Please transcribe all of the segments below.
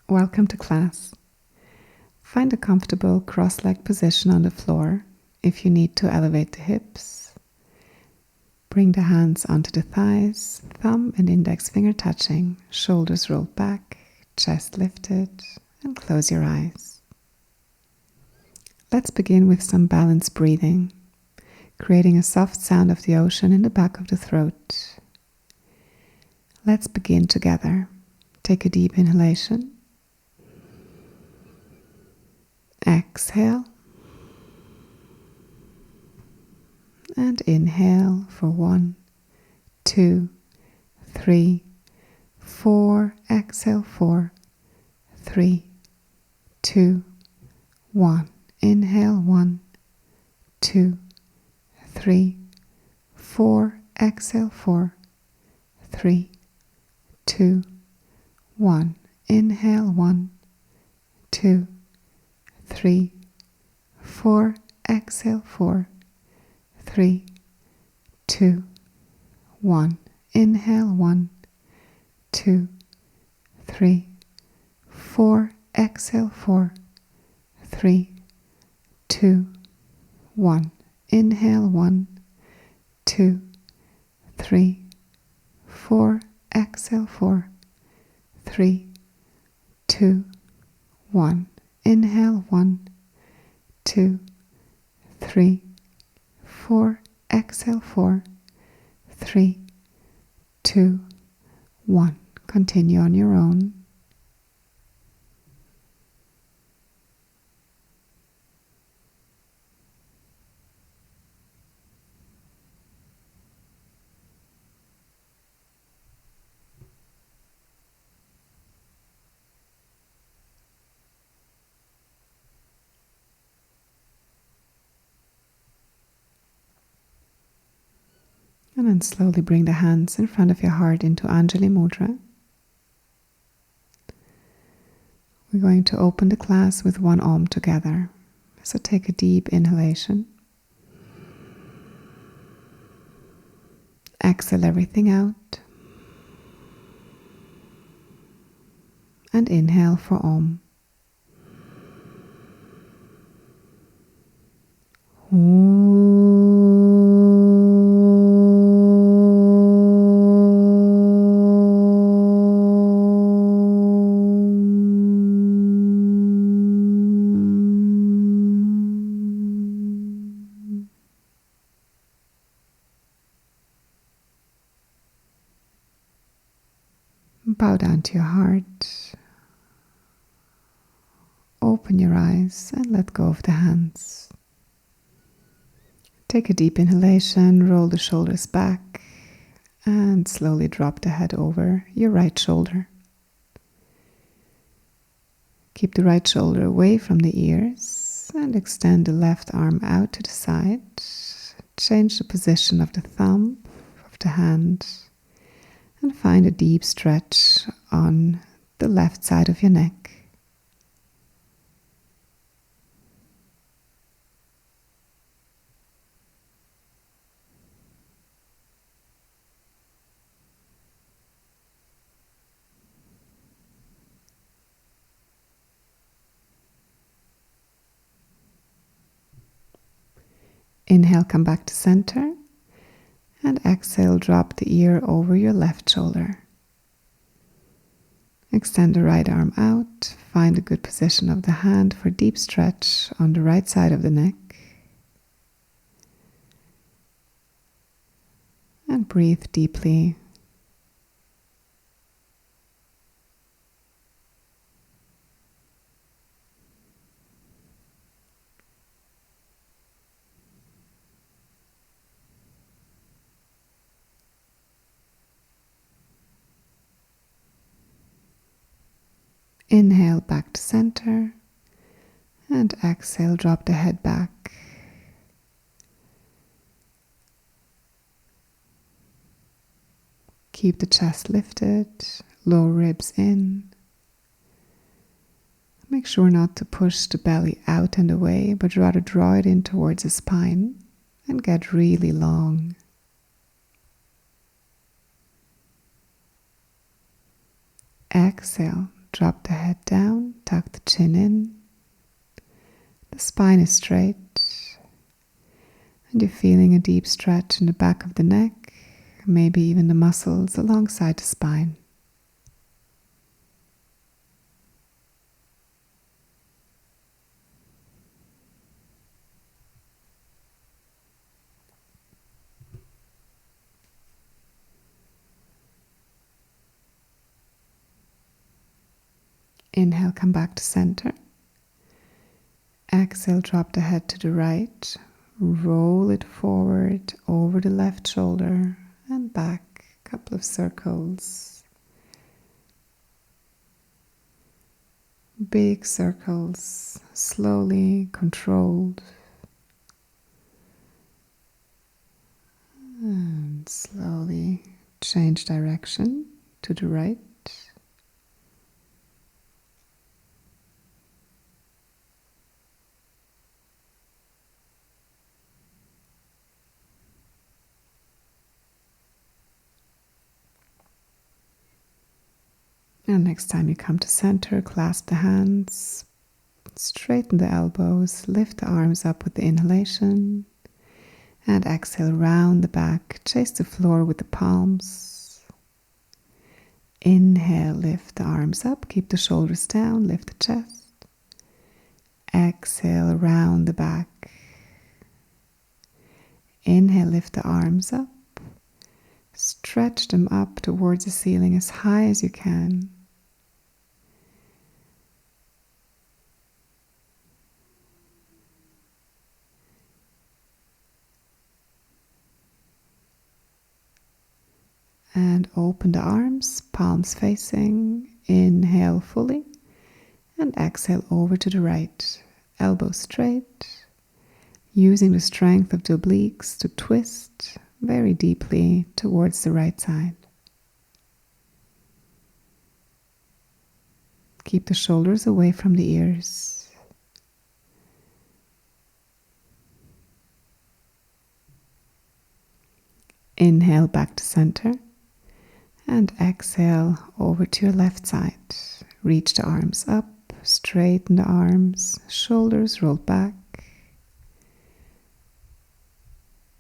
Welcome to class. Find a comfortable cross-legged position on the floor. If you need to elevate the hips, bring the hands onto the thighs, thumb and index finger touching, shoulders rolled back, chest lifted, and close your eyes. Let's begin with some balanced breathing, creating a soft sound of the ocean in the back of the throat. Let's begin together. Take a deep inhalation. Exhale. And inhale for 1, 2, 3, 4. Exhale 4, 3, 2, 1. Inhale 1, 2, 3, 4. Exhale 4, 3, 2, 1. Inhale 1, 2, 3, 4. Exhale 4, 3, 2, 1. Inhale 1, 2, 3, 4. Exhale 4, 3, 2, 1. Inhale 1, 2, 3, 4. Exhale 4, 3, 2, 1. Inhale 1, 2, 3, 4. Exhale 4, 3, 2, 1. Continue on your own. And then slowly bring the hands in front of your heart into Anjali Mudra. We're going to open the class with one Om together. So take a deep inhalation. Exhale everything out. And inhale for Om. Bow down to your heart. Open your eyes and let go of the hands. Take a deep inhalation, roll the shoulders back, and slowly drop the head over your right shoulder. Keep the right shoulder away from the ears and extend the left arm out to the side. Change the position of the thumb of the hand and find a deep stretch on the left side of your neck. Inhale, come back to center. And exhale, drop the ear over your left shoulder. Extend the right arm out. Find a good position of the hand for deep stretch on the right side of the neck. And breathe deeply. Inhale back to center and exhale, drop the head back. Keep the chest lifted, lower ribs in. Make sure not to push the belly out and away, but rather draw it in towards the spine and get really long. Exhale, drop the head down, tuck the chin in. The spine is straight. And you're feeling a deep stretch in the back of the neck, maybe even the muscles alongside the spine. Inhale, come back to center. Exhale, drop the head to the right. Roll it forward over the left shoulder and back. A couple of circles. Big circles, slowly, controlled. And slowly change direction to the right. And next time you come to center, clasp the hands, straighten the elbows, lift the arms up with the inhalation, and exhale, round the back, chase the floor with the palms. Inhale, lift the arms up, keep the shoulders down, lift the chest. Exhale, round the back. Inhale, lift the arms up, stretch them up towards the ceiling as high as you can. And open the arms, palms facing. Inhale fully. And exhale over to the right. Elbows straight. Using the strength of the obliques to twist very deeply towards the right side. Keep the shoulders away from the ears. Inhale back to center. And exhale over to your left side. Reach the arms up, straighten the arms, shoulders rolled back.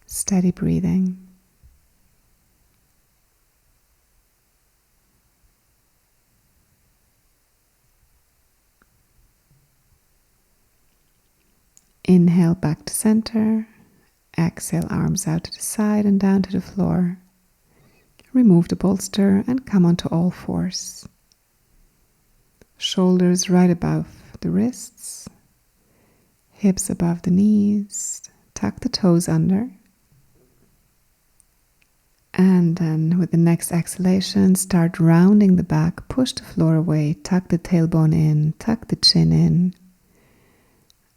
Steady breathing. Inhale back to center. Exhale, arms out to the side and down to the floor. Remove the bolster and come onto all fours. Shoulders right above the wrists. Hips above the knees. Tuck the toes under. And then with the next exhalation, start rounding the back. Push the floor away. Tuck the tailbone in. Tuck the chin in.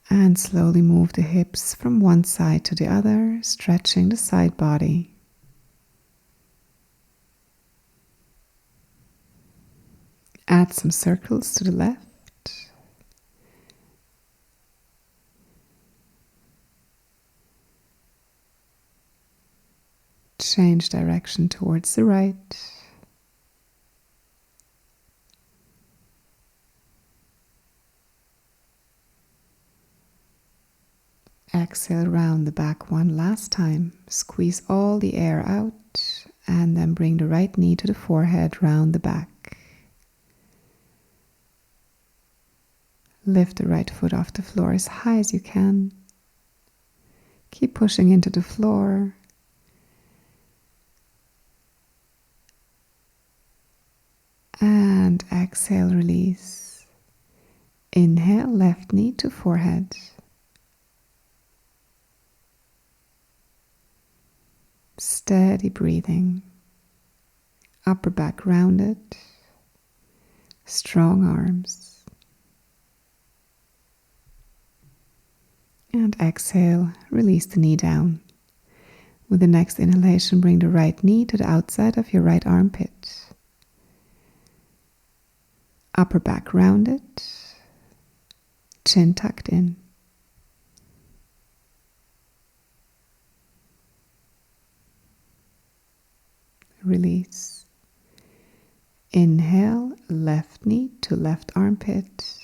And slowly move the hips from one side to the other, stretching the side body. Add some circles to the left. Change direction towards the right. Exhale, round the back one last time. Squeeze all the air out and then bring the right knee to the forehead, round the back. Lift the right foot off the floor as high as you can. Keep pushing into the floor. And exhale, release. Inhale, left knee to forehead. Steady breathing. Upper back rounded. Strong arms. And exhale, release the knee down. With the next inhalation, bring the right knee to the outside of your right armpit. Upper back rounded, chin tucked in. Release. Inhale, left knee to left armpit.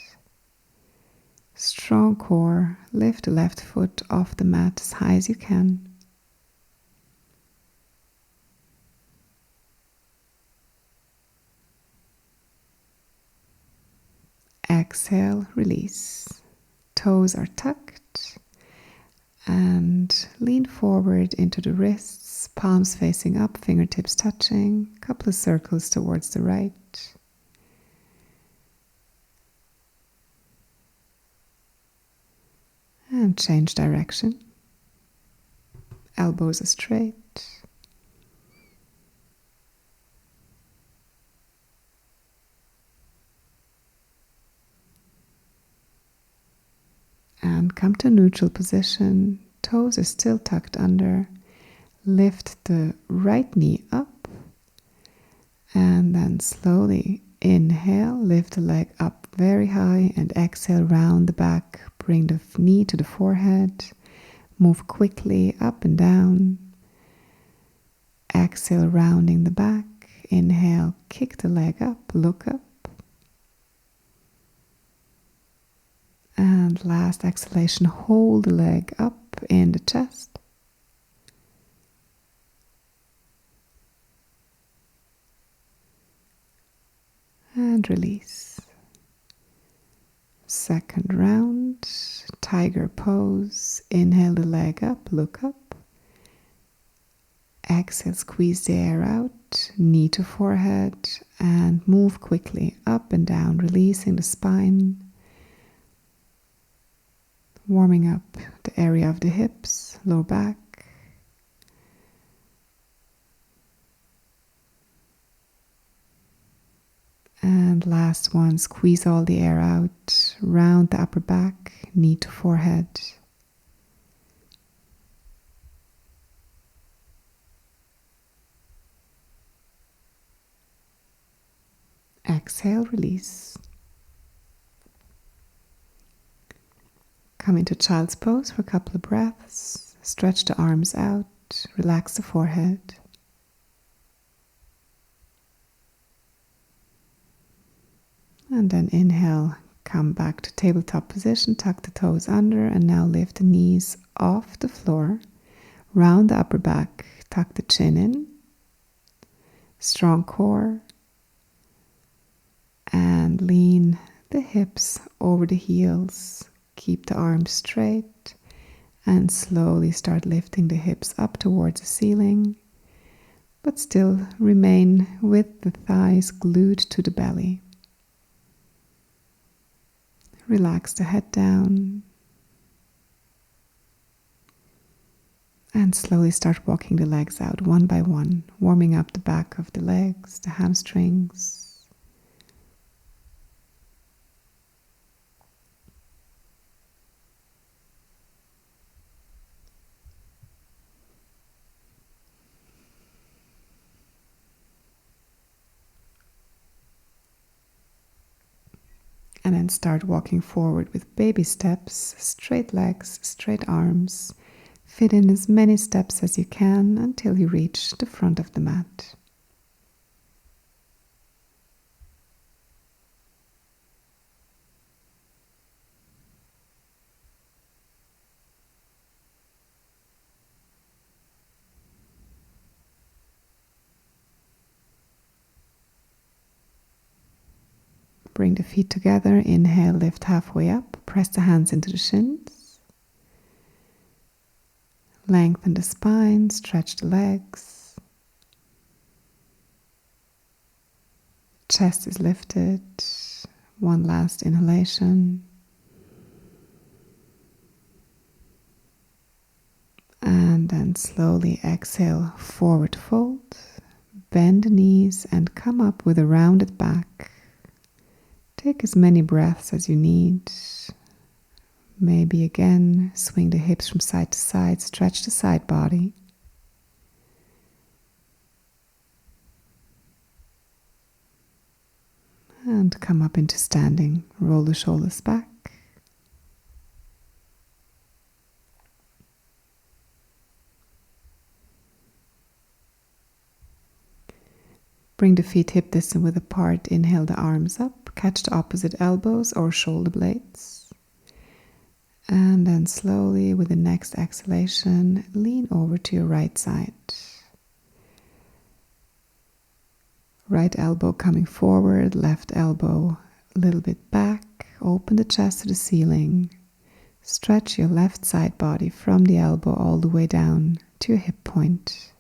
Strong core, lift the left foot off the mat as high as you can. Exhale, release. Toes are tucked and lean forward into the wrists, palms facing up, fingertips touching, a couple of circles towards the right. And change direction. Elbows are straight. And come to neutral position. Toes are still tucked under. Lift the right knee up. And then slowly inhale, lift the leg up very high and exhale, round the back. Bring the knee to the forehead. Move quickly up and down. Exhale, rounding the back. Inhale, kick the leg up, look up. And last exhalation, hold the leg up in the chest. And release. Second round, tiger pose. Inhale the leg up, look up. Exhale, squeeze the air out, knee to forehead, and move quickly up and down, releasing the spine. Warming up the area of the hips, lower back. And last one, squeeze all the air out, round the upper back, knee to forehead. Exhale, release. Come into child's pose for a couple of breaths. Stretch the arms out, relax the forehead. And then inhale, come back to tabletop position, tuck the toes under, and now lift the knees off the floor. Round the upper back, tuck the chin in. Strong core. And lean the hips over the heels. Keep the arms straight and slowly start lifting the hips up towards the ceiling, but still remain with the thighs glued to the belly. Relax the head down and slowly start walking the legs out one by one, warming up the back of the legs, the hamstrings. And then start walking forward with baby steps, straight legs, straight arms. Fit in as many steps as you can until you reach the front of the mat. Bring the feet together, inhale, lift halfway up, press the hands into the shins. Lengthen the spine, stretch the legs. Chest is lifted. One last inhalation. And then slowly exhale, forward fold. Bend the knees and come up with a rounded back. Take as many breaths as you need. Maybe again, swing the hips from side to side, stretch the side body. And come up into standing. Roll the shoulders back. Bring the feet hip distance width apart. Inhale the arms up. Catch the opposite elbows or shoulder blades. And then slowly, with the next exhalation, lean over to your right side. Right elbow coming forward, left elbow a little bit back. Open the chest to the ceiling. Stretch your left side body from the elbow all the way down to your hip point.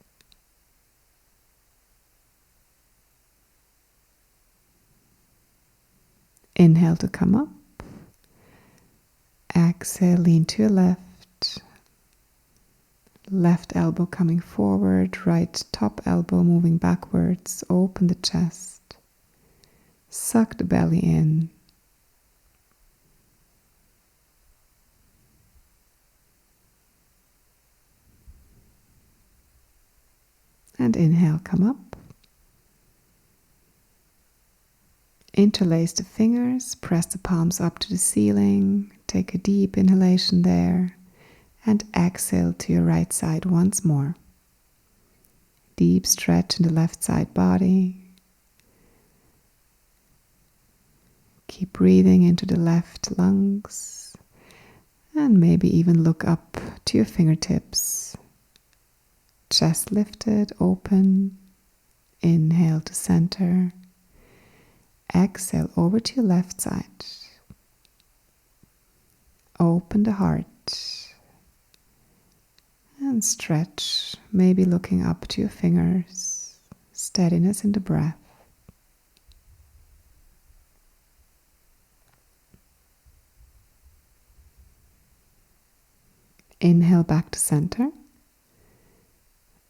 Inhale to come up. Exhale, lean to your left. Left elbow coming forward, right top elbow moving backwards. Open the chest. Suck the belly in. And inhale, come up. Interlace the fingers, press the palms up to the ceiling. Take a deep inhalation there. And exhale to your right side once more. Deep stretch in the left side body. Keep breathing into the left lungs. And maybe even look up to your fingertips. Chest lifted, open. Inhale to center. Exhale over to your left side. Open the heart. And stretch, maybe looking up to your fingers. Steadiness in the breath. Inhale back to center.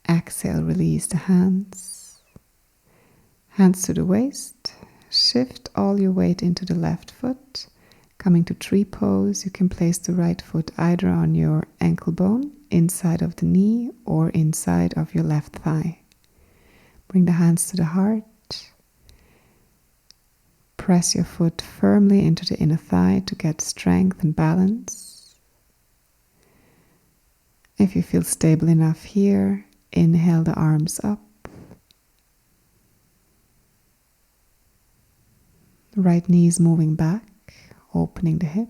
Exhale, release the hands. Hands to the waist. Shift all your weight into the left foot. Coming to tree pose, you can place the right foot either on your ankle bone, inside of the knee, or inside of your left thigh. Bring the hands to the heart. Press your foot firmly into the inner thigh to get strength and balance. If you feel stable enough here, inhale the arms up. Right knee is moving back, opening the hip.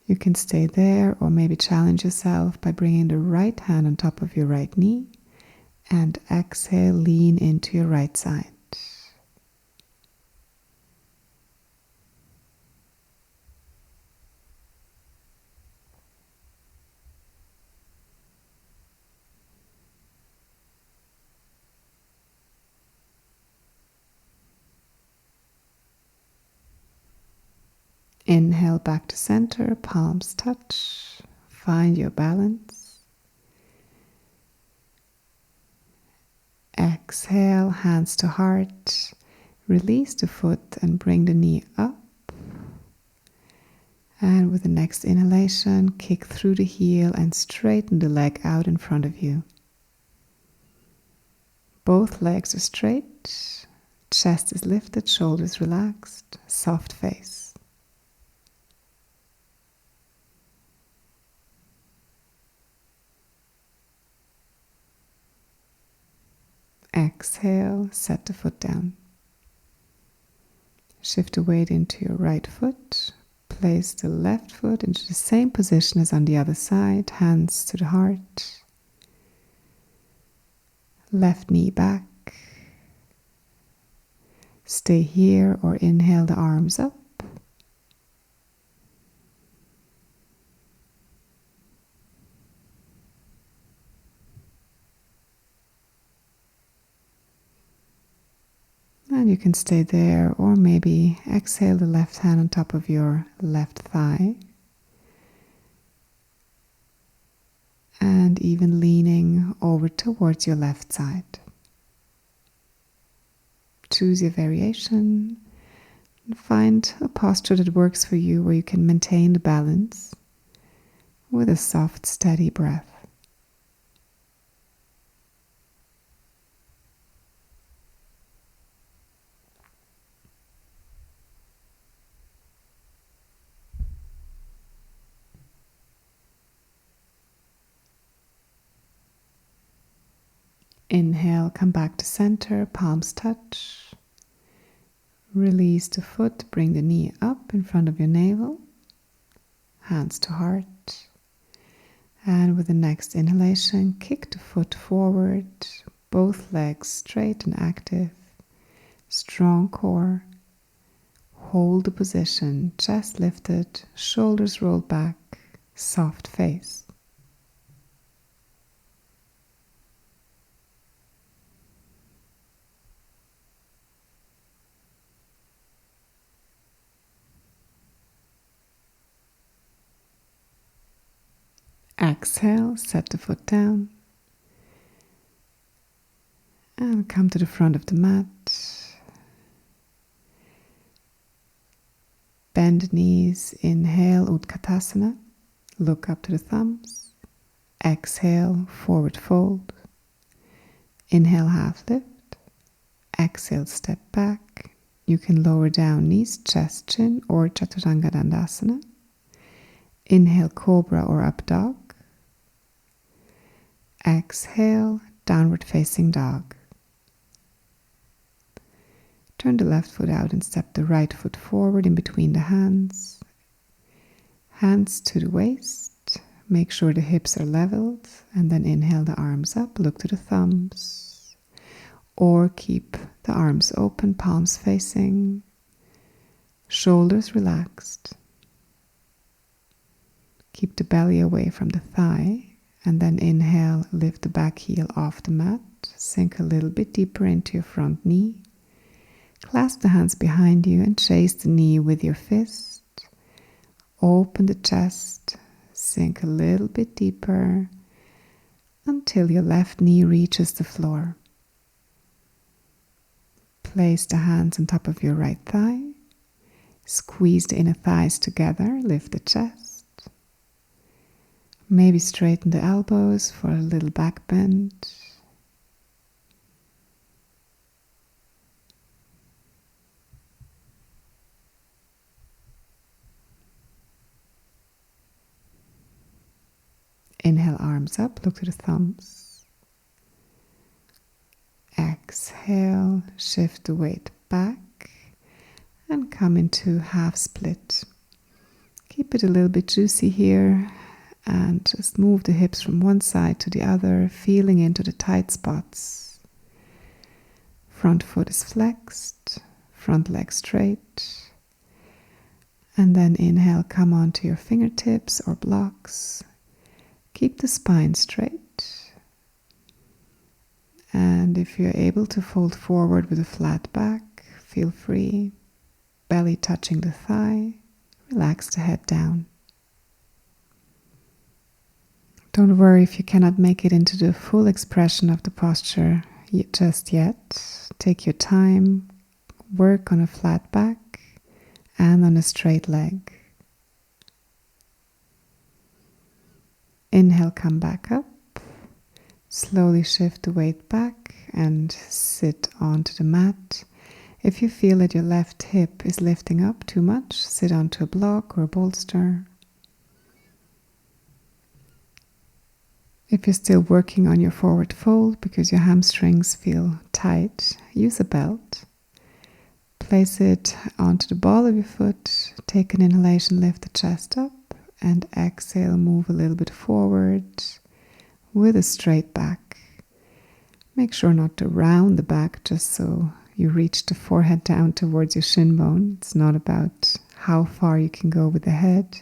You can stay there or maybe challenge yourself by bringing the right hand on top of your right knee and exhale, lean into your right side. Inhale back to center, palms touch, find your balance. Exhale, hands to heart, release the foot and bring the knee up. And with the next inhalation, kick through the heel and straighten the leg out in front of you. Both legs are straight, chest is lifted, shoulders relaxed, soft face. Exhale, set the foot down. Shift the weight into your right foot. Place the left foot into the same position as on the other side, hands to the heart. Left knee back. Stay here or inhale the arms up. And you can stay there or maybe exhale the left hand on top of your left thigh. And even leaning over towards your left side. Choose your variation and find a posture that works for you where you can maintain the balance with a soft, steady breath. Inhale, come back to center, palms touch. Release the foot, bring the knee up in front of your navel. Hands to heart. And with the next inhalation, kick the foot forward, both legs straight and active. Strong core. Hold the position, chest lifted, shoulders rolled back, soft face. Exhale, set the foot down. And come to the front of the mat. Bend the knees, inhale, Utkatasana. Look up to the thumbs. Exhale, forward fold. Inhale, half lift. Exhale, step back. You can lower down knees, chest, chin, or Chaturanga Dandasana. Inhale, Cobra or Up Dog. Exhale, Downward Facing Dog. Turn the left foot out and step the right foot forward in between the hands. Hands to the waist. Make sure the hips are leveled. And then inhale the arms up, look to the thumbs. Or keep the arms open, palms facing. Shoulders relaxed. Keep the belly away from the thigh. And then inhale, lift the back heel off the mat. Sink a little bit deeper into your front knee. Clasp the hands behind you and chase the knee with your fist. Open the chest, sink a little bit deeper until your left knee reaches the floor. Place the hands on top of your right thigh. Squeeze the inner thighs together, lift the chest. Maybe straighten the elbows for a little back bend. Inhale, arms up, look to the thumbs. Exhale, shift the weight back and come into half split. Keep it a little bit juicy here and just move the hips from one side to the other, feeling into the tight spots. Front foot is flexed, front leg straight. And then inhale, come onto your fingertips or blocks. Keep the spine straight. And if you're able to fold forward with a flat back, feel free. Belly touching the thigh. Relax the head down. Don't worry if you cannot make it into the full expression of the posture just yet. Take your time. Work on a flat back and on a straight leg. Inhale, come back up. Slowly shift the weight back and sit onto the mat. If you feel that your left hip is lifting up too much, sit onto a block or a bolster. If you're still working on your forward fold because your hamstrings feel tight, use a belt. Place it onto the ball of your foot. Take an inhalation, lift the chest up. And exhale, move a little bit forward with a straight back. Make sure not to round the back just so you reach the forehead down towards your shin bone. It's not about how far you can go with the head.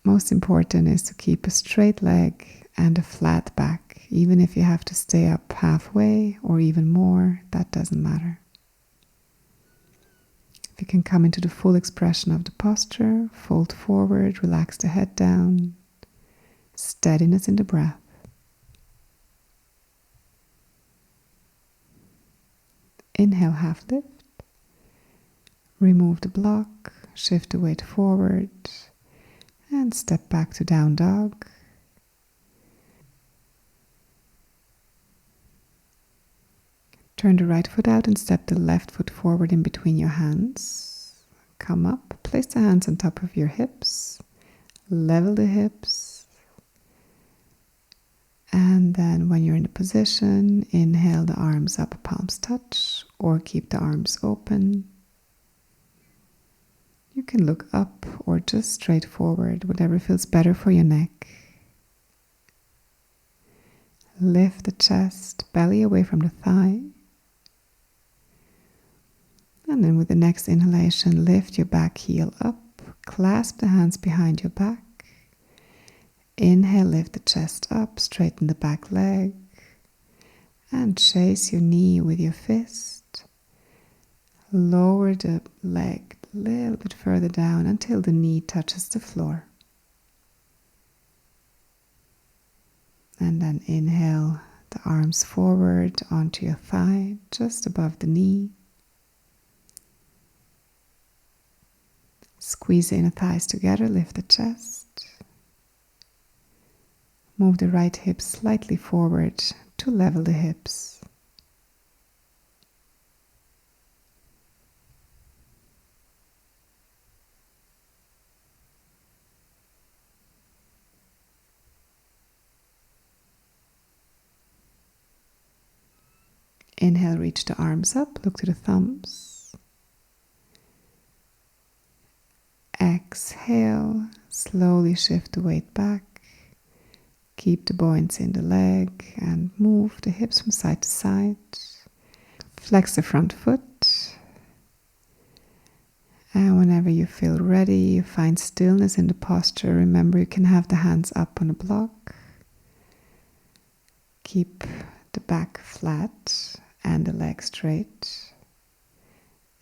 Most important is to keep a straight leg and a flat back. Even if you have to stay up halfway or even more, that doesn't matter. If you can come into the full expression of the posture, fold forward, relax the head down, steadiness in the breath. Inhale, half lift. Remove the block, shift the weight forward, and step back to down dog. Turn the right foot out and step the left foot forward in between your hands. Come up, place the hands on top of your hips, level the hips, And then when you're in the position, inhale the arms up, palms touch, or keep the arms open. You can look up or just straight forward, whatever feels better for your neck. Lift the chest, belly away from the thigh. And then with the next inhalation, lift your back heel up, clasp the hands behind your back. Inhale, lift the chest up, straighten the back leg, and chase your knee with your fist. Lower the leg a little bit further down until the knee touches the floor. And then inhale the arms forward onto your thigh, just above the knee. Squeeze the inner thighs together, lift the chest. Move the right hip slightly forward to level the hips. Inhale, reach the arms up, look to the thumbs. Exhale, slowly shift the weight back. Keep the buoyancy in the leg and move the hips from side to side. Flex the front foot. And whenever you feel ready, you find stillness in the posture. Remember, you can have the hands up on a block. Keep the back flat and the leg straight.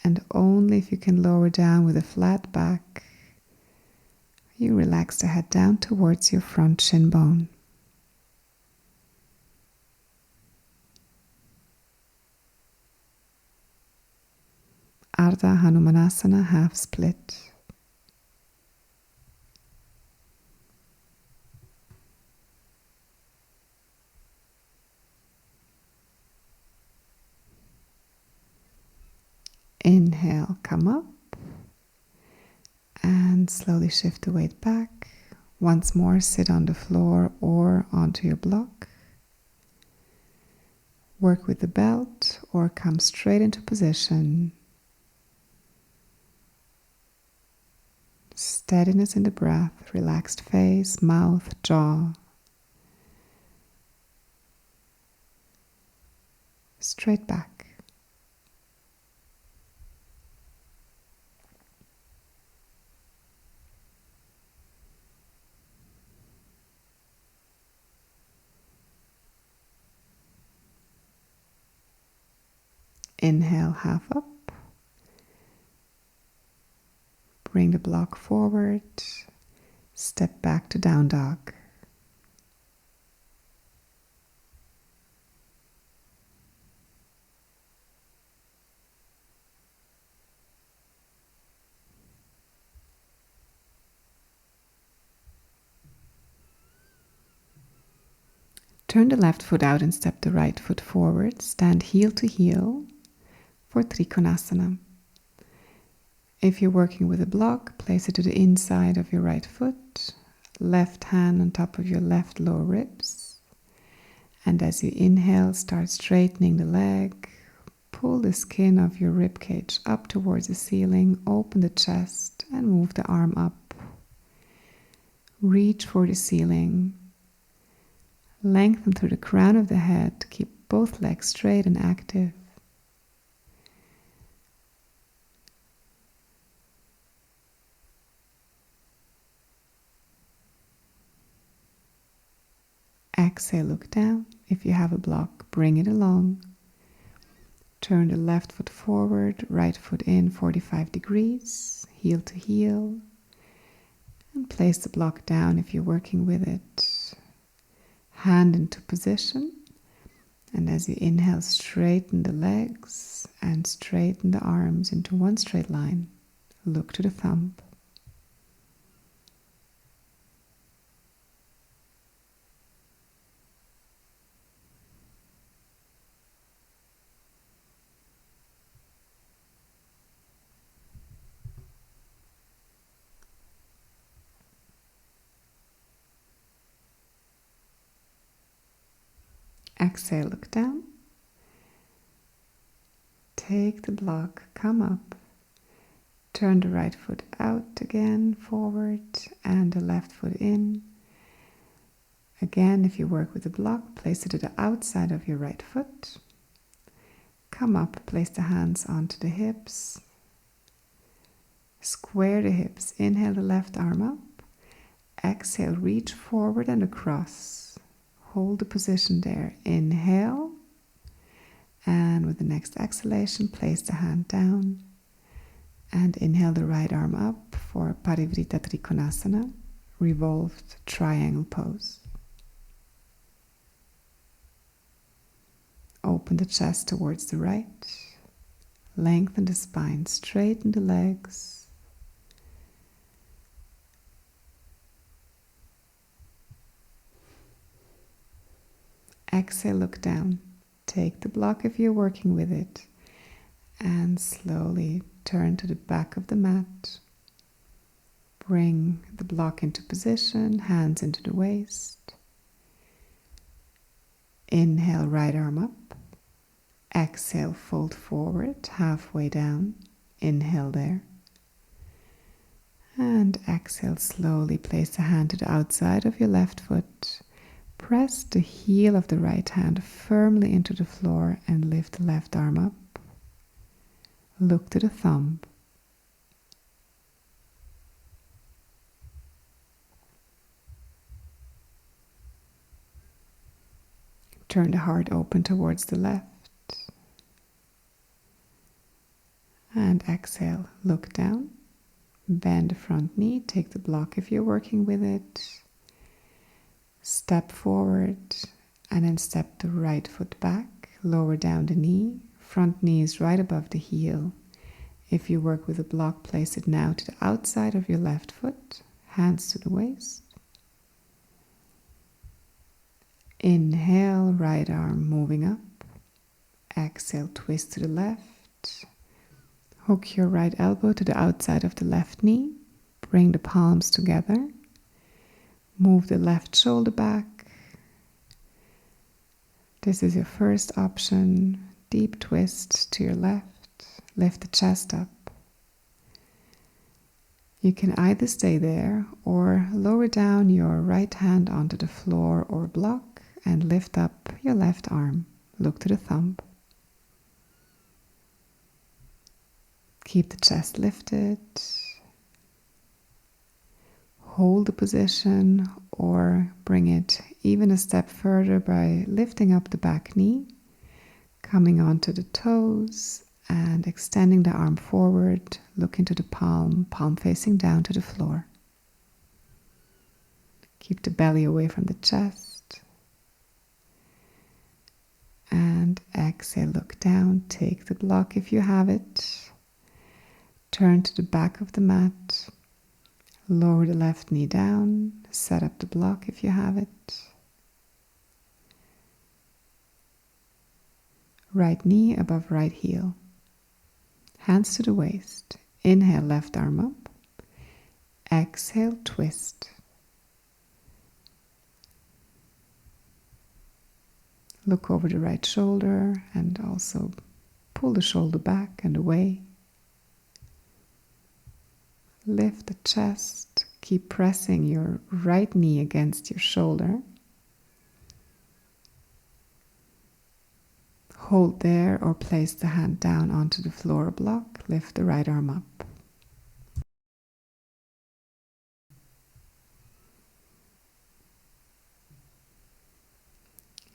And only if you can lower down with a flat back, you relax the head down towards your front shin bone. Artha Hanumanasana, half split. Inhale, come up and slowly shift the weight back. Once more, sit on the floor or onto your block. Work with the belt or come straight into position. Steadiness in the breath, relaxed face, mouth, jaw. Straight back. Inhale, half up. Bring the block forward. Step back to down dog. Turn the left foot out and step the right foot forward. Stand heel to heel for Trikonasana. If you're working with a block, place it to the inside of your right foot, left hand on top of your left lower ribs. And as you inhale, start straightening the leg. Pull the skin of your rib cage up towards the ceiling, open the chest and move the arm up. Reach for the ceiling. Lengthen through the crown of the head. Keep both legs straight and active. Exhale, look down. If you have a block, bring it along. Turn the left foot forward, right foot in 45 degrees, heel to heel. And place the block down if you're working with it. Hand into position. And as you inhale, straighten the legs and straighten the arms into one straight line. Look to the thumb. Exhale, look down. Take the block, come up. Turn the right foot out again, forward, and the left foot in. Again, if you work with the block, place it to the outside of your right foot. Come up, place the hands onto the hips. Square the hips. Inhale the left arm up. Exhale, reach forward and across. Hold the position there. Inhale. And with the next exhalation, place the hand down. And inhale the right arm up for Parivrita Trikonasana, revolved triangle pose. Open the chest towards the right. Lengthen the spine, straighten the legs. Exhale, look down. Take the block if you're working with it. And slowly turn to the back of the mat. Bring the block into position, hands into the waist. Inhale, right arm up. Exhale, fold forward, halfway down. Inhale there. And exhale, slowly place the hand to the outside of your left foot. Press the heel of the right hand firmly into the floor and lift the left arm up. Look to the thumb. Turn the heart open towards the left. And exhale, look down. Bend the front knee, take the block if you're working with it. Step forward and then step the right foot back. Lower down the knee. Front knee is right above the heel. If you work with a block, place it now to the outside of your left foot. Hands to the waist. Inhale, right arm moving up. Exhale, twist to the left. Hook your right elbow to the outside of the left knee. Bring the palms together. Move the left shoulder back. This is your first option. Deep twist to your left. Lift the chest up. You can either stay there or lower down your right hand onto the floor or block and lift up your left arm. Look to the thumb. Keep the chest lifted. Hold the position or bring it even a step further by lifting up the back knee, coming onto the toes and extending the arm forward. Look into the palm, palm facing down to the floor. Keep the belly away from the chest. And exhale, look down. Take the block if you have it. Turn to the back of the mat. Lower the left knee down. Set up the block if you have it. Right knee above right heel. Hands to the waist. Inhale, left arm up. Exhale, twist. Look over the right shoulder and also pull the shoulder back and away. Lift the chest. Keep pressing your right knee against your shoulder. Hold there or place the hand down onto the floor block. Lift the right arm up.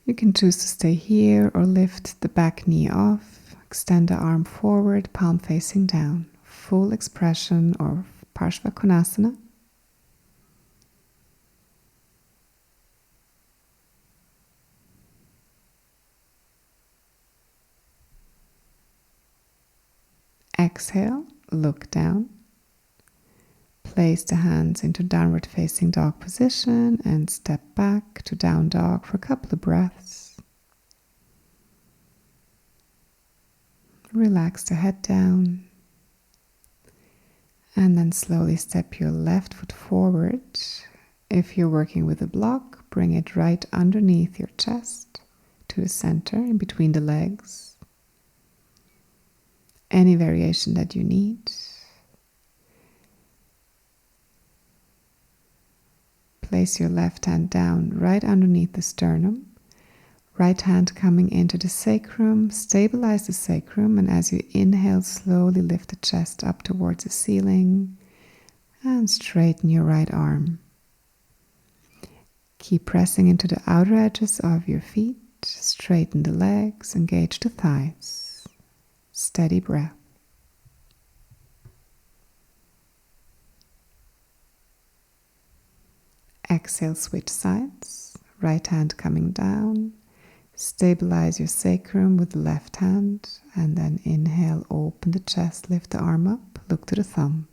You can choose to stay here or lift the back knee off. Extend the arm forward, palm facing down. Full expression or Parshvakonasana. Exhale, look down. Place the hands into downward facing dog position and step back to down dog for a couple of breaths. Relax the head down. And then slowly step your left foot forward. If you're working with a block, bring it right underneath your chest. to the center in between the legs. Any variation that you need. Place your left hand down right underneath the sternum. Right hand coming into the sacrum. Stabilize the sacrum, and as you inhale, slowly lift the chest up towards the ceiling and straighten your right arm. Keep pressing into the outer edges of your feet. Straighten the legs, engage the thighs. Steady breath. Exhale, switch sides. Right hand coming down. Stabilize your sacrum with the left hand, and then inhale, open the chest, lift the arm up, look to the thumb.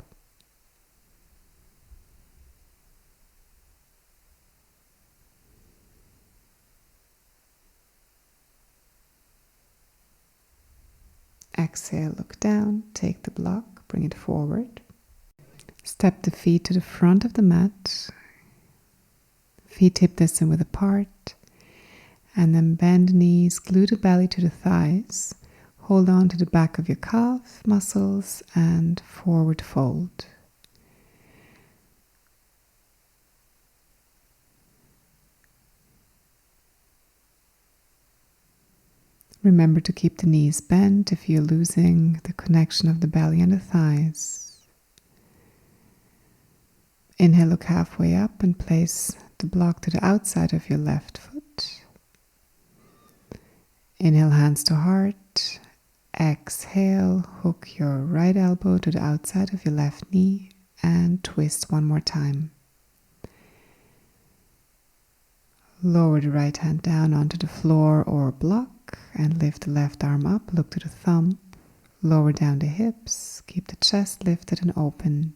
Exhale, look down, take the block, bring it forward. Step the feet to the front of the mat. Feet hip distance width apart. And then bend the knees, glue the belly to the thighs. Hold on to the back of your calf muscles and forward fold. Remember to keep the knees bent if you're losing the connection of the belly and the thighs. Inhale, look halfway up and place the block to the outside of your left foot. Inhale, hands to heart. Exhale, hook your right elbow to the outside of your left knee and twist one more time. Lower the right hand down onto the floor or block and lift the left arm up, look to the thumb. Lower down the hips, keep the chest lifted and open.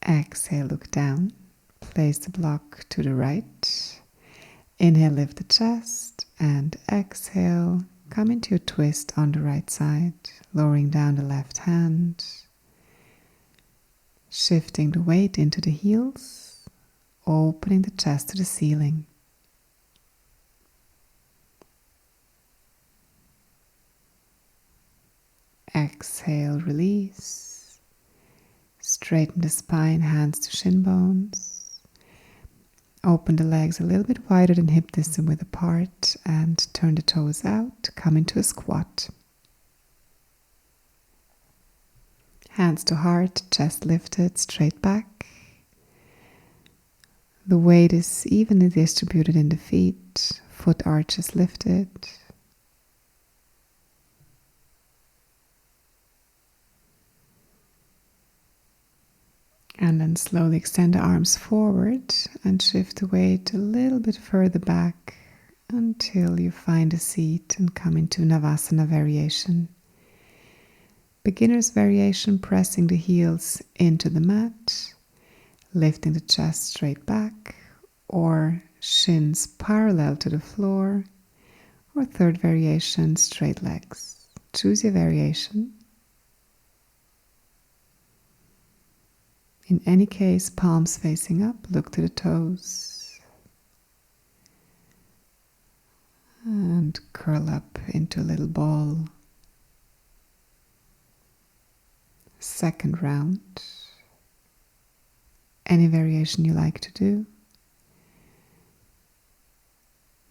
Exhale, look down. Place the block to the right. Inhale, lift the chest, and exhale, come into a twist on the right side, lowering down the left hand, shifting the weight into the heels, opening the chest to the ceiling. Exhale, release. Straighten the spine, hands to shin bones. Open the legs a little bit wider than hip distance width apart and turn the toes out. Come into a squat. Hands to heart, chest lifted, straight back. The weight is evenly distributed in the feet, foot arches lifted. And then slowly extend the arms forward and shift the weight a little bit further back until you find a seat and come into Navasana Variation. Beginner's Variation, pressing the heels into the mat, lifting the chest straight back, or shins parallel to the floor, or third variation, straight legs. Choose your variation. In any case, palms facing up, look to the toes. And curl up into a little ball. Second round. Any variation you like to do.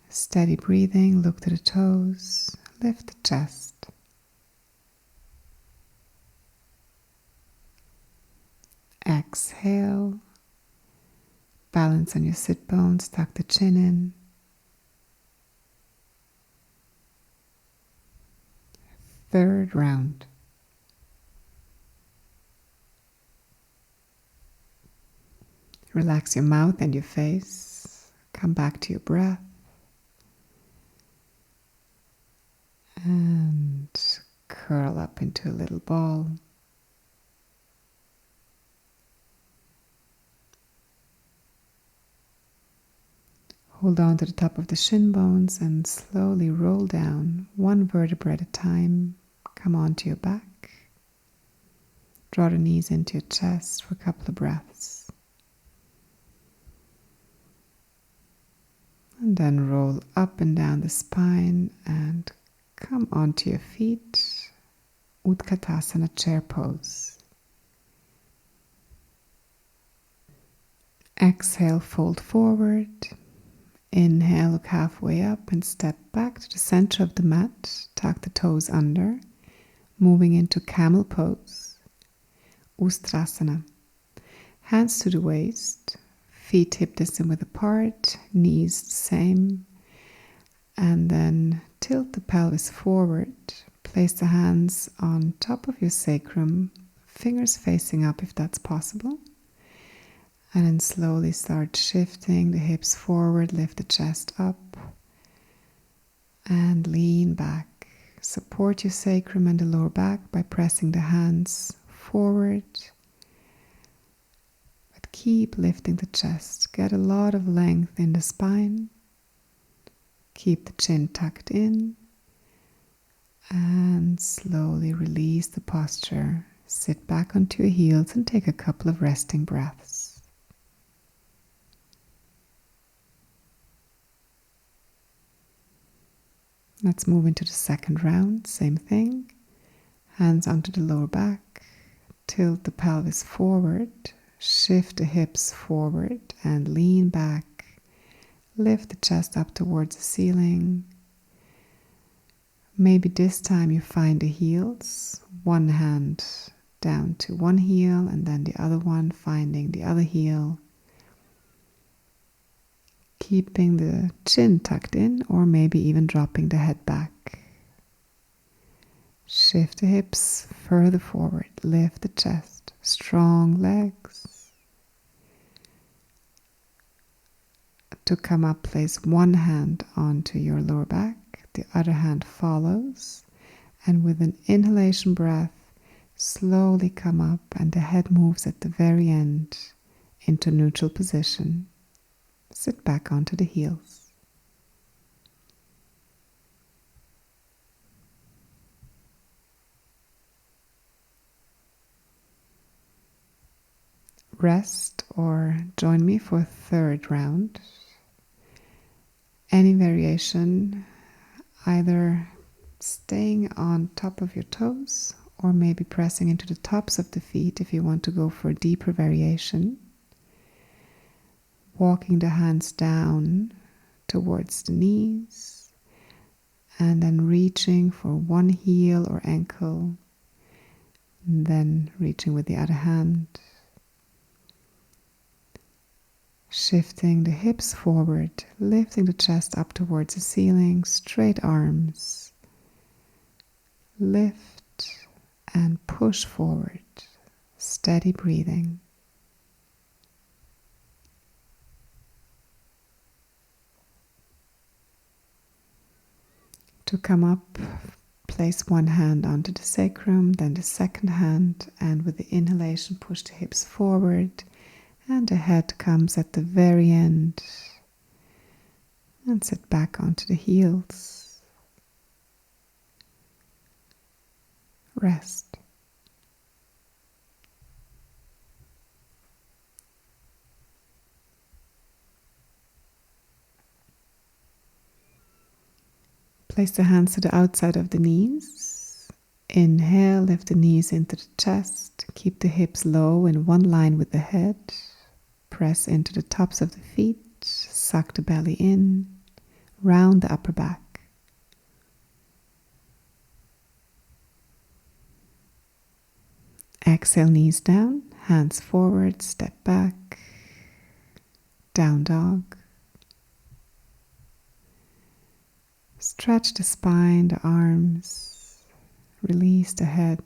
Steady breathing, look to the toes, lift the chest. Exhale, balance on your sit bones, tuck the chin in. Third round. Relax your mouth and your face. Come back to your breath. And curl up into a little ball. Hold on to the top of the shin bones and slowly roll down one vertebra at a time. Come onto your back. Draw the knees into your chest for a couple of breaths. And then roll up and down the spine and come onto your feet. Utkatasana chair pose. Exhale, fold forward. Inhale, look halfway up and step back to the center of the mat. Tuck the toes under. Moving into Camel Pose. Ustrasana. Hands to the waist. Feet hip distance width apart. Knees the same. And then tilt the pelvis forward. Place the hands on top of your sacrum. Fingers facing up if that's possible. And then slowly start shifting the hips forward, lift the chest up, and lean back. Support your sacrum and the lower back by pressing the hands forward. But keep lifting the chest. Get a lot of length in the spine. Keep the chin tucked in. And slowly release the posture. Sit back onto your heels and take a couple of resting breaths. Let's move into the second round. Same thing. Hands onto the lower back. Tilt the pelvis forward. Shift the hips forward and lean back. Lift the chest up towards the ceiling. Maybe this time you find the heels. One hand down to one heel and then the other one finding the other heel. Keeping the chin tucked in or maybe even dropping the head back. Shift the hips further forward. Lift the chest. Strong legs. To come up, place one hand onto your lower back. The other hand follows. And with an inhalation breath, slowly come up and the head moves at the very end into neutral position. Sit back onto the heels. Rest or join me for a third round. Any variation, either staying on top of your toes or maybe pressing into the tops of the feet if you want to go for a deeper variation. Walking the hands down towards the knees and then reaching for one heel or ankle, and then reaching with the other hand. Shifting the hips forward, lifting the chest up towards the ceiling, straight arms. Lift and push forward, steady breathing. To come up, place one hand onto the sacrum, then the second hand, and with the inhalation push the hips forward and the head comes at the very end. And sit back onto the heels. Rest. Place the hands to the outside of the knees. Inhale, lift the knees into the chest. Keep the hips low in one line with the head. Press into the tops of the feet. Suck the belly in. Round the upper back. Exhale, knees down. Hands forward, step back. Down dog. Stretch the spine, the arms, release the head.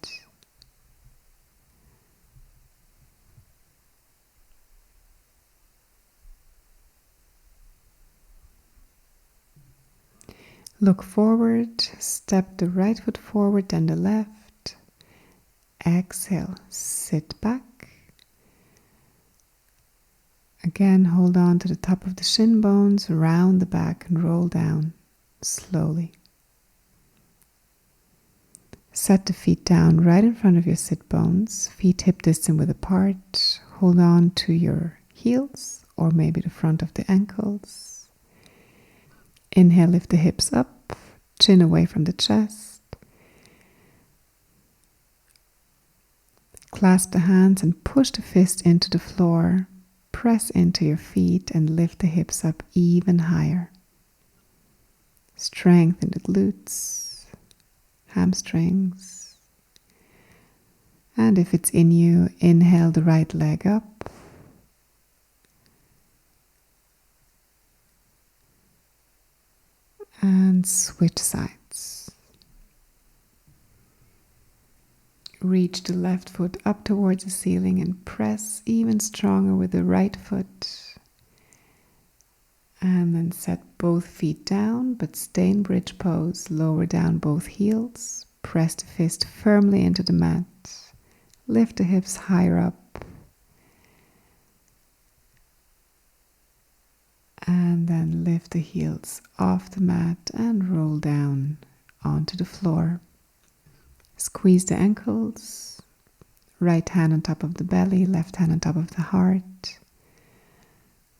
Look forward, step the right foot forward, then the left. Exhale, sit back. Again, hold on to the top of the shin bones, round the back and roll down. Slowly. Set the feet down right in front of your sit bones, feet hip distance width apart. Hold on to your heels or maybe the front of the ankles. Inhale, lift the hips up, chin away from the chest. Clasp the hands and push the fist into the floor. Press into your feet and lift the hips up even higher. Strengthen the glutes, hamstrings. And if it's in you, inhale the right leg up. And switch sides. Reach the left foot up towards the ceiling and press even stronger with the right foot. And then set both feet down, but stay in bridge pose. Lower down both heels. Press the fist firmly into the mat. Lift the hips higher up. And then lift the heels off the mat and roll down onto the floor. Squeeze the ankles. Right hand on top of the belly, left hand on top of the heart.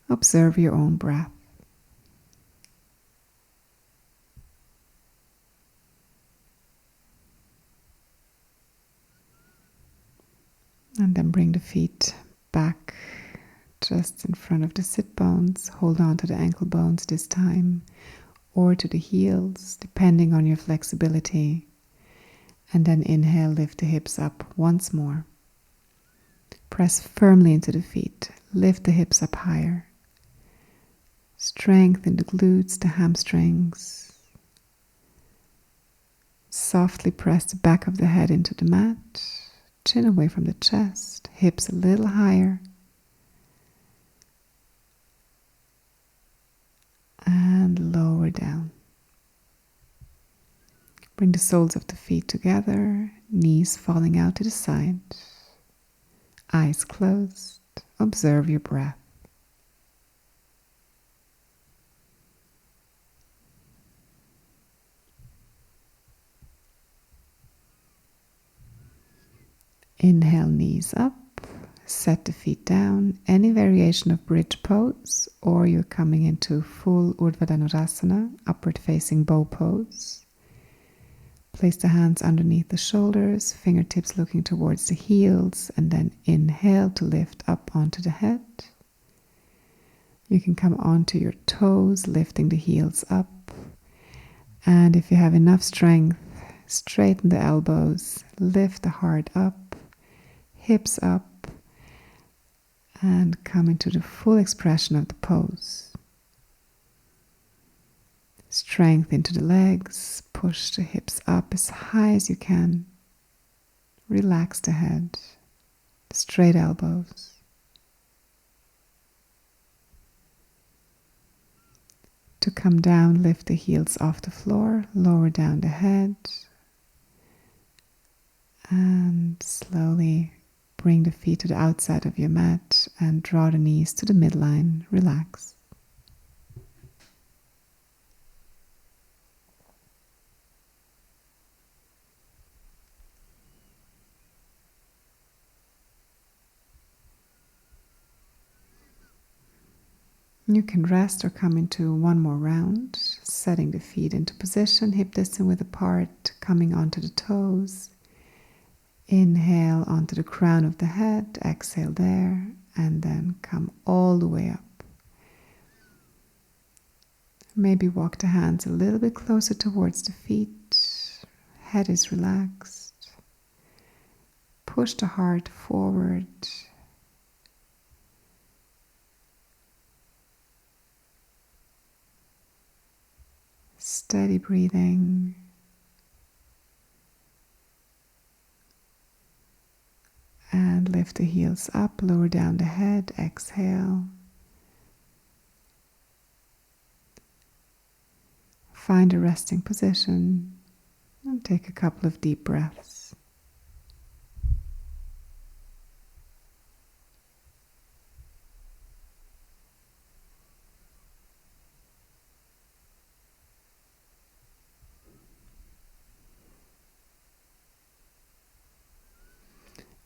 Observe your own breath. And then bring the feet back just in front of the sit bones. Hold on to the ankle bones this time, or to the heels, depending on your flexibility. And then inhale, lift the hips up once more. Press firmly into the feet. Lift the hips up higher. Strengthen the glutes, the hamstrings. Softly press the back of the head into the mat. Chin away from the chest. Hips a little higher. And lower down. Bring the soles of the feet together, knees falling out to the side, eyes closed. Observe your breath. Inhale, knees up. Set the feet down. Any variation of bridge pose, or you're coming into full Urdhva Dhanurasana, upward facing bow pose. Place the hands underneath the shoulders, fingertips looking towards the heels, and then inhale to lift up onto the head. You can come onto your toes, lifting the heels up. And if you have enough strength, straighten the elbows, lift the heart up, hips up, and come into the full expression of the pose. Strength into the legs, push the hips up as high as you can. Relax the head, straight elbows. To come down, lift the heels off the floor, lower down the head, and slowly bring the feet to the outside of your mat and draw the knees to the midline. Relax. You can rest or come into one more round, setting the feet into position, hip distance width apart, coming onto the toes. Inhale onto the crown of the head, exhale there, and then come all the way up. Maybe walk the hands a little bit closer towards the feet. Head is relaxed. Push the heart forward. Steady breathing. And lift the heels up, lower down the head, exhale. Find a resting position and take a couple of deep breaths.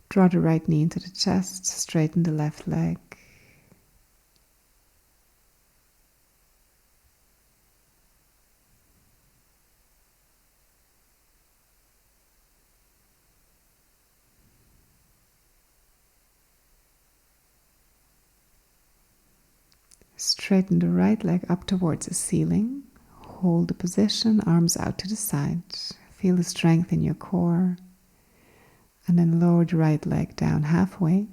Draw the right knee into the chest, straighten the left leg. Straighten the right leg up towards the ceiling. Hold the position, arms out to the side. Feel the strength in your core. And then lower the right leg down halfway.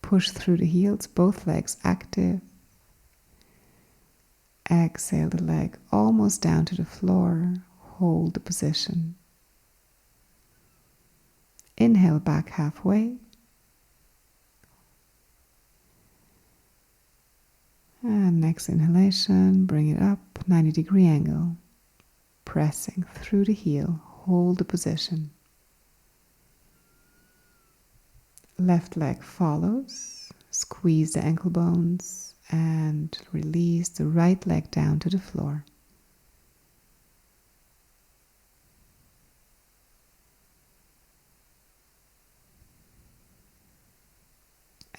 Push through the heels, both legs active. Exhale the leg almost down to the floor. Hold the position. Inhale back halfway. And next inhalation, bring it up, 90-degree angle. Pressing through the heel, hold the position. Left leg follows, squeeze the ankle bones and release the right leg down to the floor.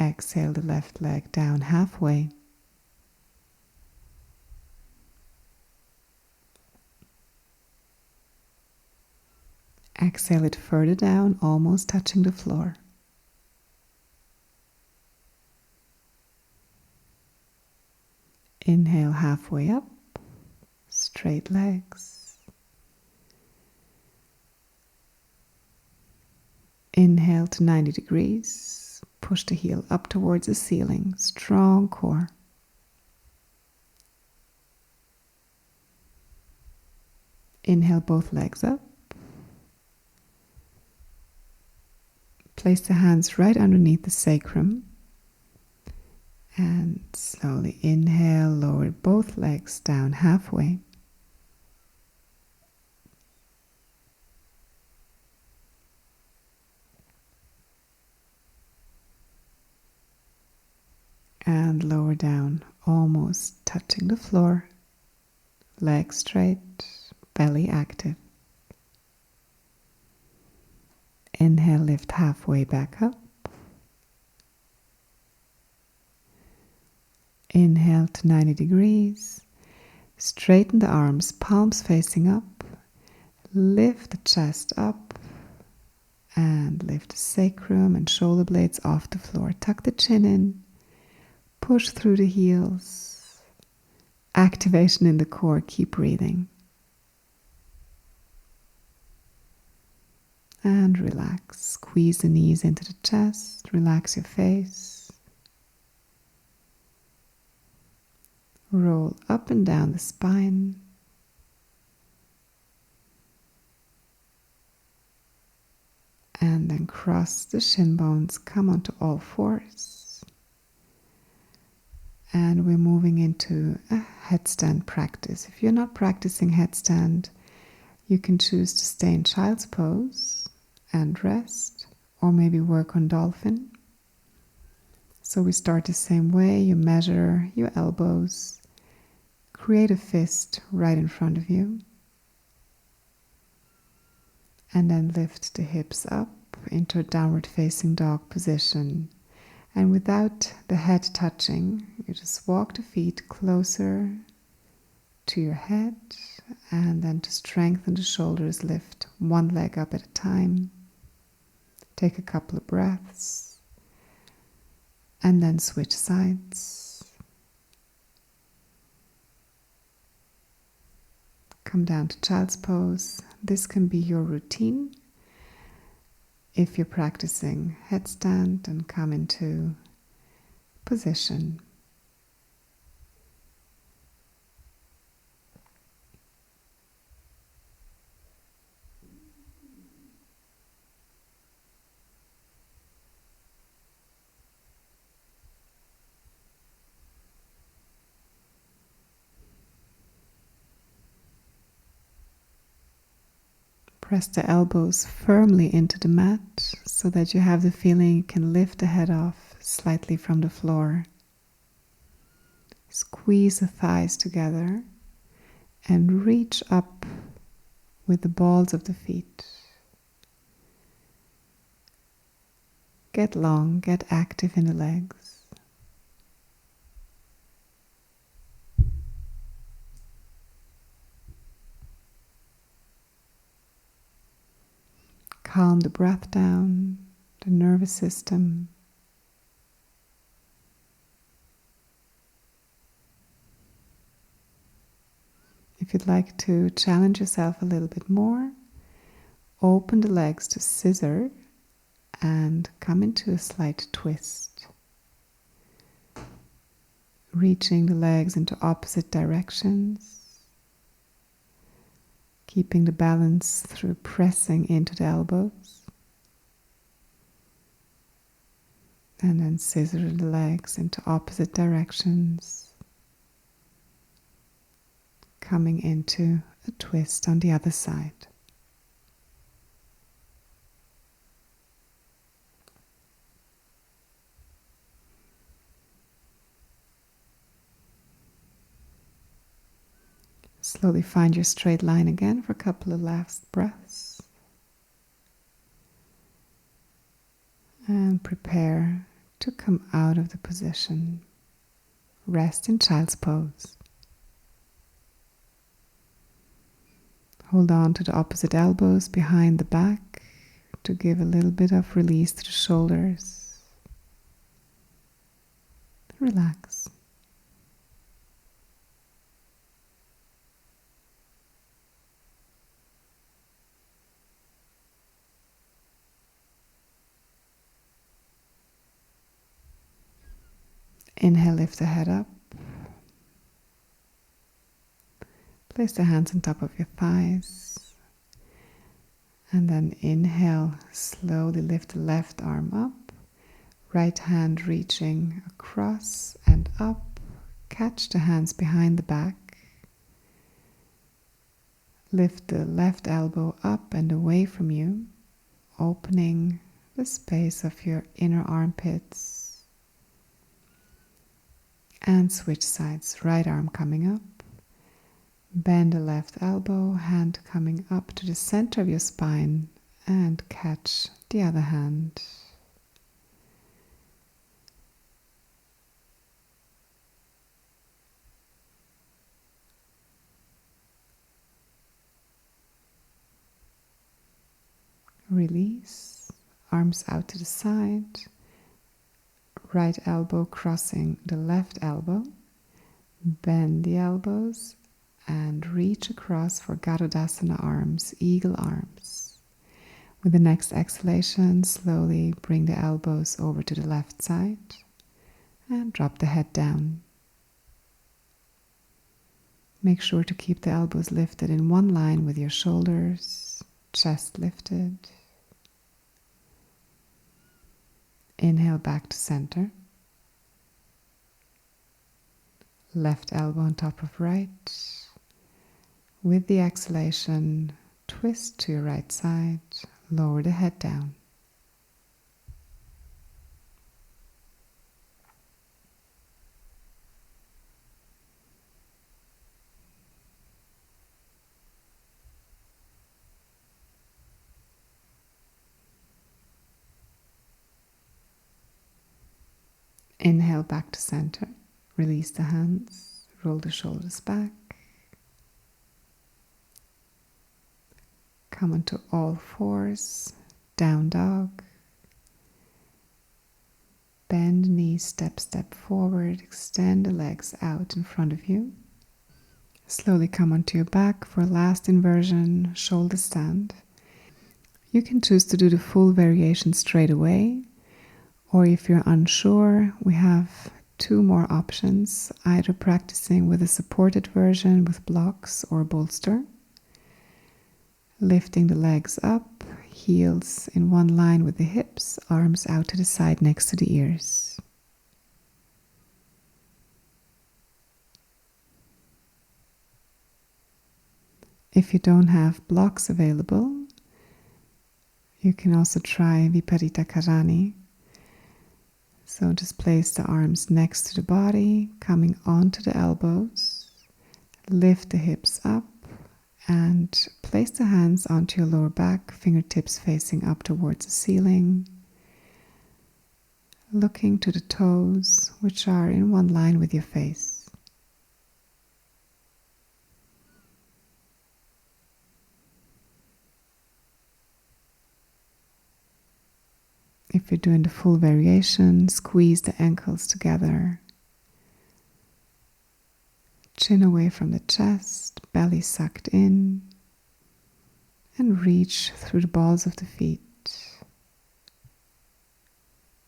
Exhale the left leg down halfway. Exhale it further down, almost touching the floor. Inhale halfway up, straight legs. Inhale to 90 degrees, push the heel up towards the ceiling, strong core. Inhale both legs up. Place the hands right underneath the sacrum. And slowly inhale, lower both legs down halfway. And lower down, almost touching the floor. Legs straight, belly active. Inhale, lift halfway back up. Inhale to 90 degrees. Straighten the arms, palms facing up. Lift the chest up. And lift the sacrum and shoulder blades off the floor. Tuck the chin in. Push through the heels. Activation in the core. Keep breathing. And relax. Squeeze the knees into the chest. Relax your face. Roll up and down the spine. And then cross the shin bones. Come onto all fours. And we're moving into a headstand practice. If you're not practicing headstand, you can choose to stay in child's pose and rest, or maybe work on dolphin. So we start the same way. You measure your elbows. Create a fist right in front of you. And then lift the hips up into a downward facing dog position. And without the head touching, you just walk the feet closer to your head. And then to strengthen the shoulders, lift one leg up at a time. Take a couple of breaths. And then switch sides. Come down to child's pose. This can be your routine. If you're practicing headstand, and come into position. Press the elbows firmly into the mat so that you have the feeling you can lift the head off slightly from the floor. Squeeze the thighs together and reach up with the balls of the feet. Get long, get active in the legs. Calm the breath down, the nervous system. If you'd like to challenge yourself a little bit more, open the legs to scissor and come into a slight twist. Reaching the legs into opposite directions. Keeping the balance through pressing into the elbows. And then scissor the legs into opposite directions. Coming into a twist on the other side. Slowly find your straight line again for a couple of last breaths. And prepare to come out of the position. Rest in child's pose. Hold on to the opposite elbows behind the back to give a little bit of release to the shoulders. Relax. Inhale, lift the head up. Place the hands on top of your thighs. And then inhale, slowly lift the left arm up. Right hand reaching across and up. Catch the hands behind the back. Lift the left elbow up and away from you, opening the space of your inner armpits. And switch sides, right arm coming up. Bend the left elbow, hand coming up to the center of your spine and catch the other hand. Release, arms out to the side. Right elbow crossing the left elbow. Bend the elbows and reach across for Garudasana arms, eagle arms. With the next exhalation, slowly bring the elbows over to the left side and drop the head down. Make sure to keep the elbows lifted in one line with your shoulders, chest lifted. Inhale back to center. Left elbow on top of right. With the exhalation, twist to your right side, lower the head down. Inhale back to center. Release the hands. Roll the shoulders back. Come onto all fours. Down dog. Bend knees, step forward. Extend the legs out in front of you. Slowly come onto your back for a last inversion, shoulder stand. You can choose to do the full variation straight away. Or if you're unsure, we have two more options, either practicing with a supported version with blocks or bolster. Lifting the legs up, heels in one line with the hips, arms out to the side next to the ears. If you don't have blocks available, you can also try Viparita Karani. So just place the arms next to the body, coming onto the elbows. Lift the hips up and place the hands onto your lower back, fingertips facing up towards the ceiling. Looking to the toes, which are in one line with your face. If you're doing the full variation, squeeze the ankles together. Chin away from the chest, belly sucked in, and reach through the balls of the feet.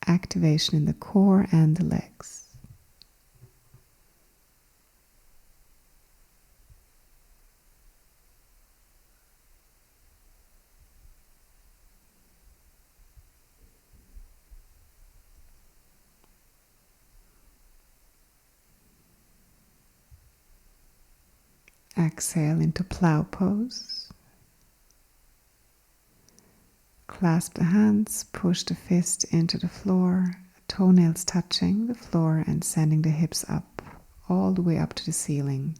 Activation in the core and the legs. Exhale into Plow Pose. Clasp the hands, push the fist into the floor, toenails touching the floor and sending the hips up, all the way up to the ceiling.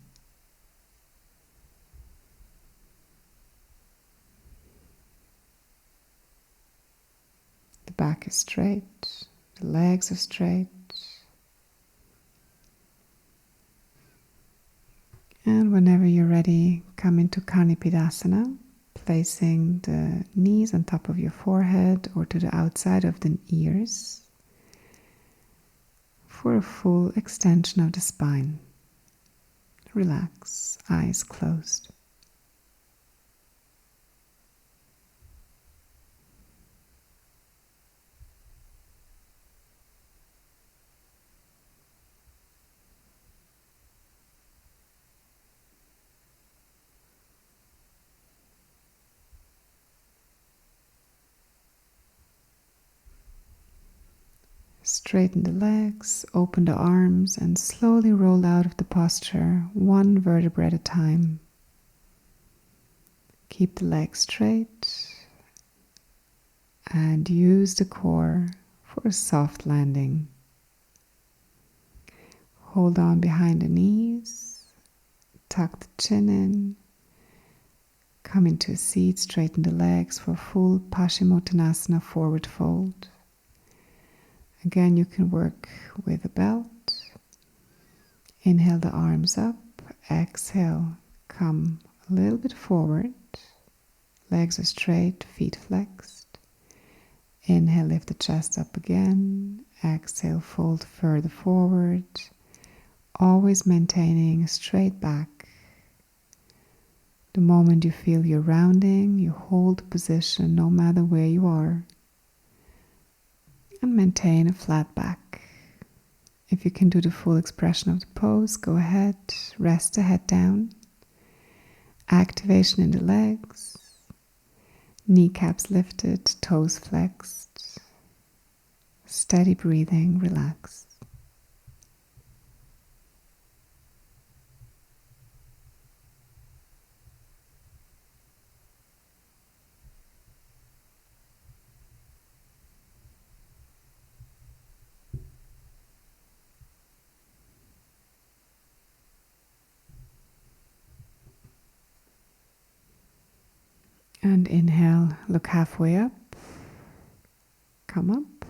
The back is straight, the legs are straight. And whenever you're ready, come into Kanipidasana, placing the knees on top of your forehead or to the outside of the ears for a full extension of the spine. Relax, eyes closed. Straighten the legs, open the arms, and slowly roll out of the posture, one vertebra at a time. Keep the legs straight and use the core for a soft landing. Hold on behind the knees, tuck the chin in, come into a seat, straighten the legs for full Paschimottanasana forward fold. Again, you can work with a belt. Inhale the arms up, exhale, come a little bit forward. Legs are straight, feet flexed. Inhale, lift the chest up again. Exhale, fold further forward. Always maintaining a straight back. The moment you feel you're rounding, you hold the position no matter where you are. And maintain a flat back. If you can do the full expression of the pose, go ahead, rest the head down. Activation in the legs, kneecaps lifted, toes flexed. Steady breathing, relax. And inhale, look halfway up, come up.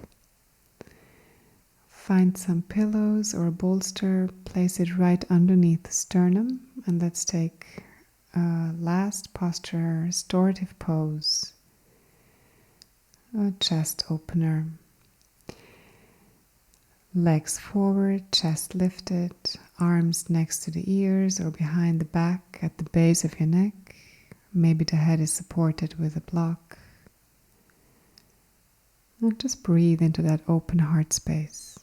Find some pillows or a bolster, place it right underneath the sternum, and let's take a last posture, restorative pose, a chest opener. Legs forward, chest lifted, arms next to the ears or behind the back at the base of your neck. Maybe the head is supported with a block. And just breathe into that open heart space.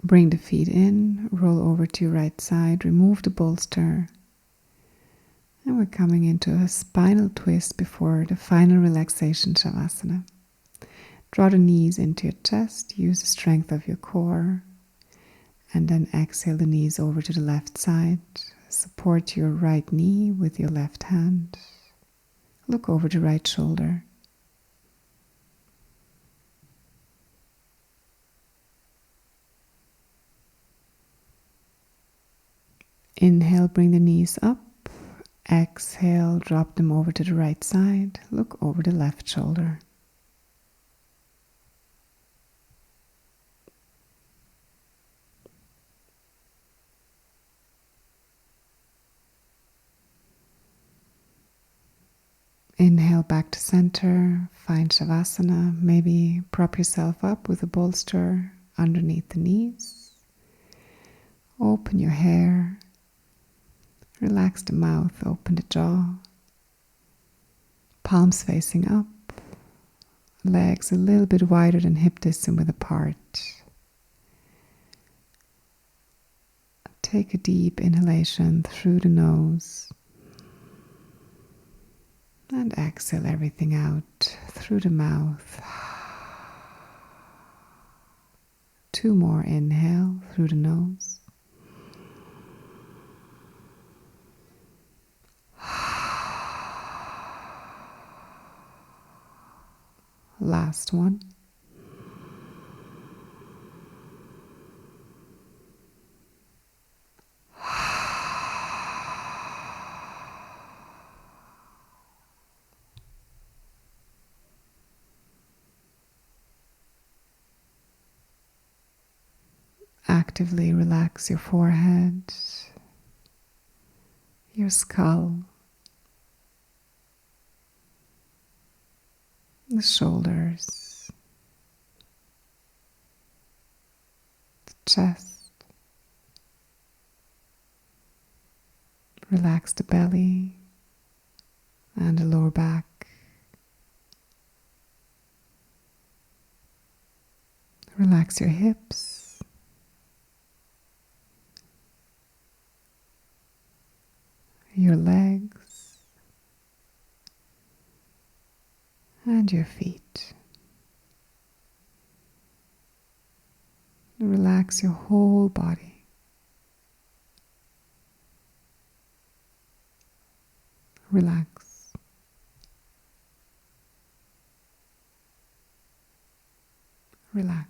Bring the feet in, roll over to your right side, remove the bolster, And we're coming into a spinal twist before the final relaxation shavasana. Draw the knees into your chest, use the strength of your core, and then exhale the knees over to the left side. Support your right knee with your left hand. Look over the right shoulder. Inhale, bring the knees up. Exhale, drop them over to the right side. Look over the left shoulder. Inhale back to center, find Shavasana. Maybe prop yourself up with a bolster underneath the knees. Open your hair. Relax the mouth, open the jaw. Palms facing up. Legs a little bit wider than hip distance width apart. Take a deep inhalation through the nose. And exhale everything out through the mouth. 2 more, inhale through the nose. Last one. Actively relax your forehead, your skull, the shoulders, the chest. Relax the belly and the lower back. Relax your hips. Your legs and your feet. Relax your whole body. Relax. Relax.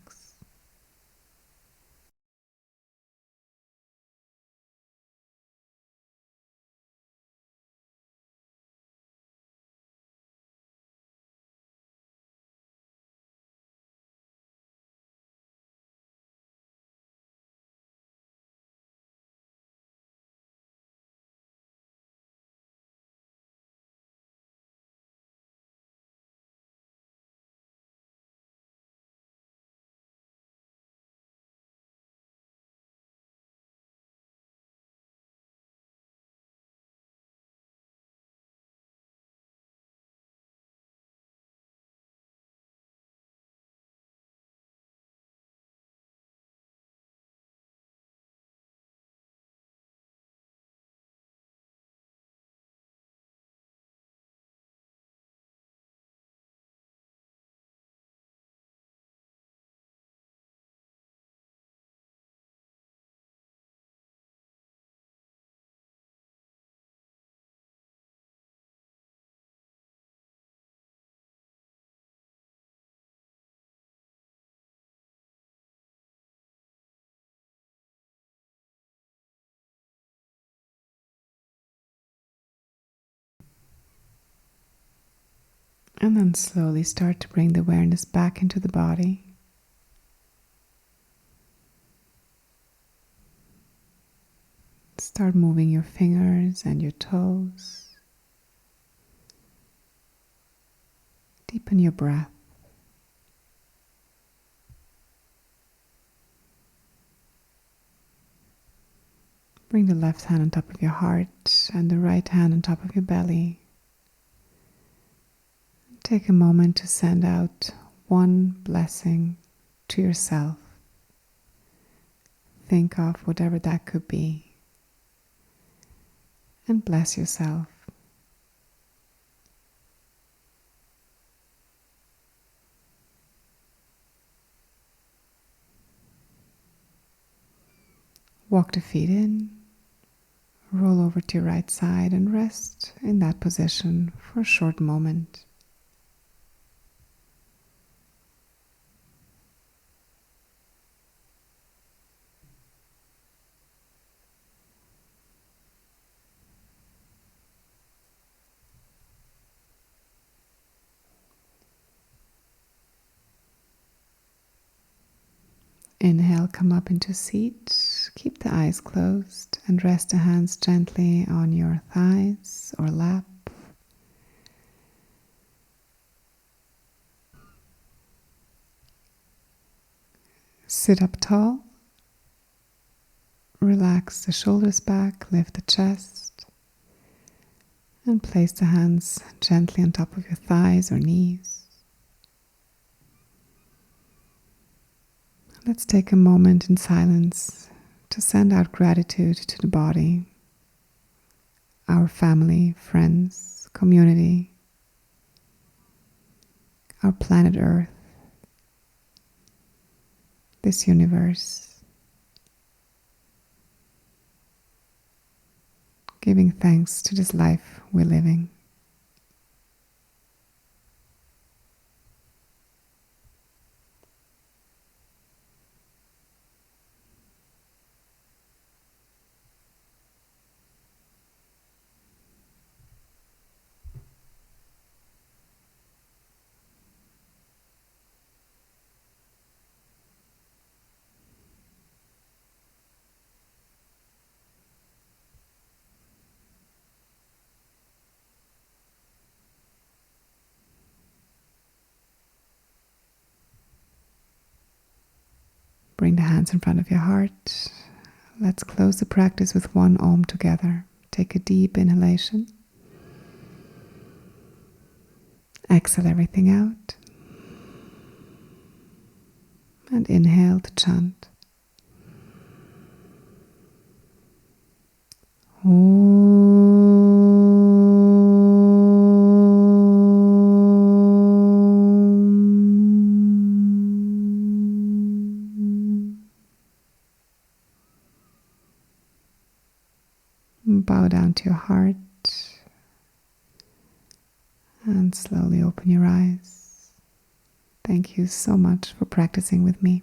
And then slowly start to bring the awareness back into the body. Start moving your fingers and your toes. Deepen your breath. Bring the left hand on top of your heart and the right hand on top of your belly. Take a moment to send out one blessing to yourself. Think of whatever that could be and bless yourself. Walk the feet in, roll over to your right side and rest in that position for a short moment. Inhale, come up into seat. Keep the eyes closed and rest the hands gently on your thighs or lap. Sit up tall. Relax the shoulders back, lift the chest, and place the hands gently on top of your thighs or knees. Let's take a moment in silence to send out gratitude to the body, our family, friends, community, our planet Earth, this universe, giving thanks to this life we're living. Bring the hands in front of your heart. Let's close the practice with one Om together. Take a deep inhalation. Exhale everything out. And inhale to chant. Bow down to your heart and slowly open your eyes. Thank you so much for practicing with me.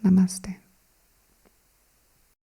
Namaste.